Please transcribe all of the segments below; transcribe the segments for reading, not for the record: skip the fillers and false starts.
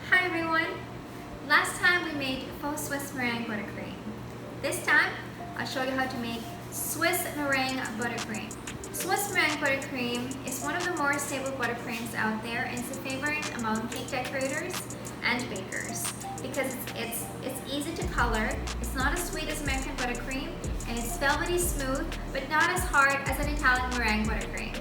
Hi everyone! Last time we made Faux Swiss Meringue Buttercream. This time, I'll show you how to make Swiss Meringue Buttercream. Swiss Meringue Buttercream is one of the more stable buttercreams out there and is a favorite among cake decorators and bakers because it's easy to color, it's not as sweet as American buttercream, and it's velvety smooth but not as hard as an Italian meringue buttercream.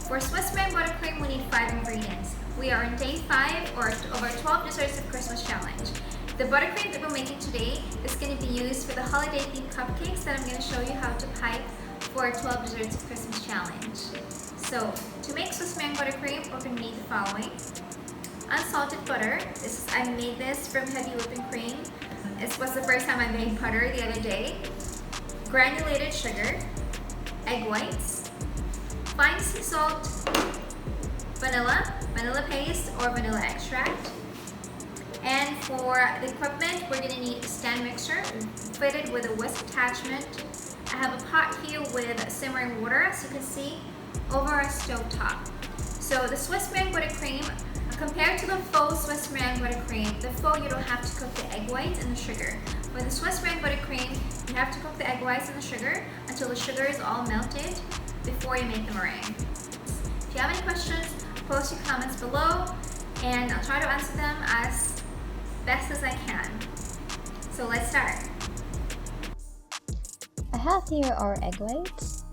For Swiss Meringue Buttercream, we need 5 ingredients. We are on day 5 or of our 12 Desserts of Christmas challenge. The buttercream that we're making today is going to be used for the holiday themed cupcakes that I'm going to show you how to pipe for our 12 Desserts of Christmas challenge. So, to make Swiss Meringue Buttercream, we're going to need the following. Unsalted butter. I made this from heavy whipping cream. This was the first time I made butter the other day. Granulated sugar, egg whites, fine sea salt, vanilla paste or vanilla extract. And for the equipment, we're going to need a stand mixer fitted with a whisk attachment. I have a pot here with simmering water, as you can see, over a stove top. So the Swiss Meringue Buttercream, compared to the Faux Swiss Meringue Buttercream, the faux you don't have to cook the egg whites and the sugar. For the Swiss Meringue Buttercream, you have to cook the egg whites and the sugar until the sugar is all melted before you make the meringue. If you have any questions, post your comments below and I'll try to answer them as best as I can. So let's start. I have here our egg whites.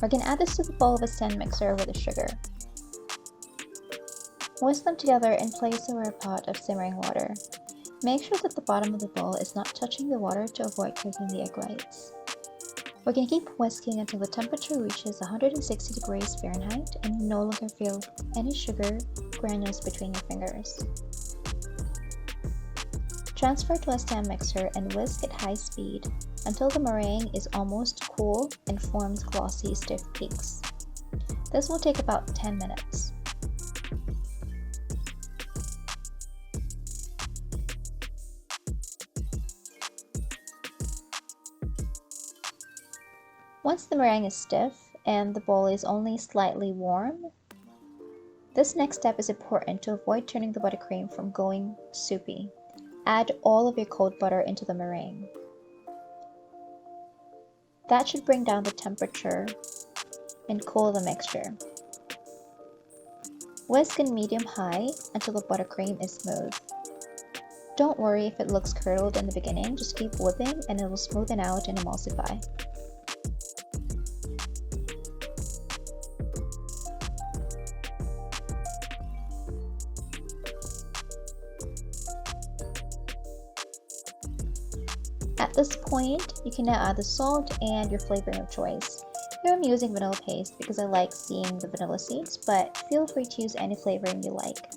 We're going to add this to the bowl of a stand mixer with the sugar. Whisk them together and place over a pot of simmering water. Make sure that the bottom of the bowl is not touching the water to avoid cooking the egg whites. We're going to keep whisking until the temperature reaches 160 degrees Fahrenheit and you no longer feel any sugar granules between your fingers. Transfer to a stand mixer and whisk at high speed until the meringue is almost cool and forms glossy, stiff peaks. This will take about 10 minutes. Once the meringue is stiff and the bowl is only slightly warm, this next step is important to avoid turning the buttercream from going soupy. Add all of your cold butter into the meringue. That should bring down the temperature and cool the mixture. Whisk in medium-high until the buttercream is smooth. Don't worry if it looks curdled in the beginning, just keep whipping and it will smoothen out and emulsify. At this point, you can now add the salt and your flavoring of choice. Here I'm using vanilla paste because I like seeing the vanilla seeds, but feel free to use any flavoring you like.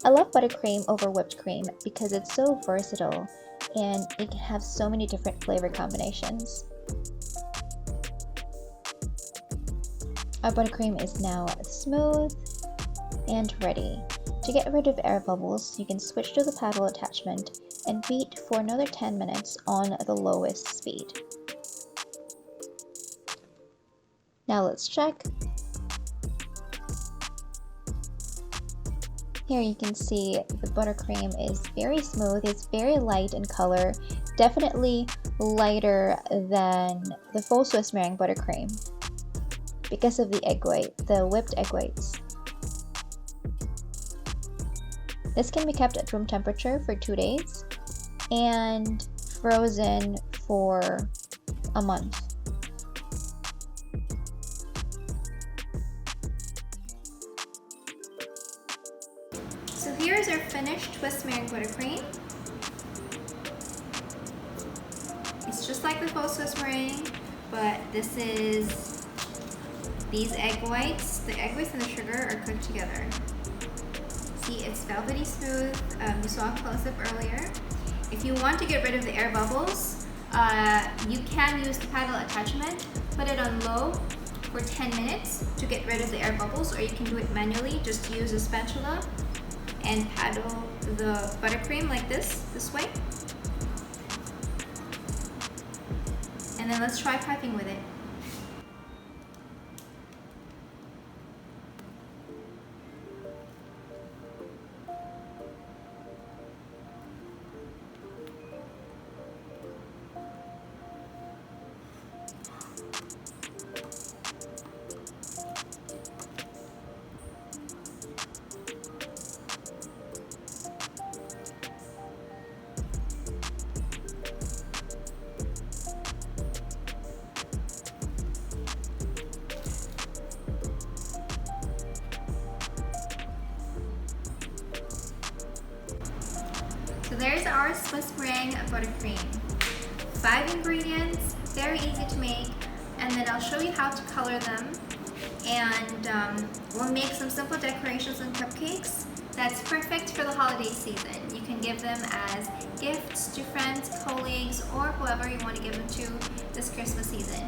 I love buttercream over whipped cream because it's so versatile and it can have so many different flavor combinations. Our buttercream is now smooth and ready. To get rid of air bubbles, you can switch to the paddle attachment and beat for another 10 minutes on the lowest speed. Now let's check. Here you can see the buttercream is very smooth, it's very light in color, definitely lighter than the Faux Swiss Meringue Buttercream because of the whipped egg whites. This can be kept at room temperature for 2 days and frozen for a month. So here's our finished Swiss Meringue Buttercream. It's just like the Faux Swiss Meringue, but these egg whites, the egg whites and the sugar are cooked together. See, it's velvety smooth. You saw a close-up earlier. If you want to get rid of the air bubbles, you can use the paddle attachment. Put it on low for 10 minutes to get rid of the air bubbles, or you can do it manually. Just use a spatula and paddle the buttercream like this way. And then let's try piping with it. there's our Swiss meringue buttercream. 5 ingredients, very easy to make, and then I'll show you how to color them, and we'll make some simple decorations and cupcakes that's perfect for the holiday season. You can give them as gifts to friends, colleagues, or whoever you want to give them to this Christmas season.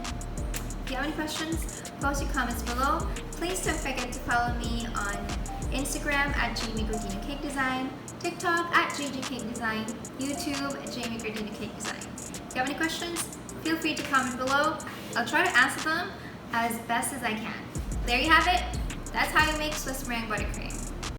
If you have any questions, post your comments below. Please don't forget to follow me on Instagram at Jamie Gordino Cake Design, TikTok at JG Cake Design, YouTube at Jamie Gordino Cake Design. If you have any questions, feel free to comment below. I'll try to answer them as best as I can. There you have it. That's how you make Swiss meringue buttercream.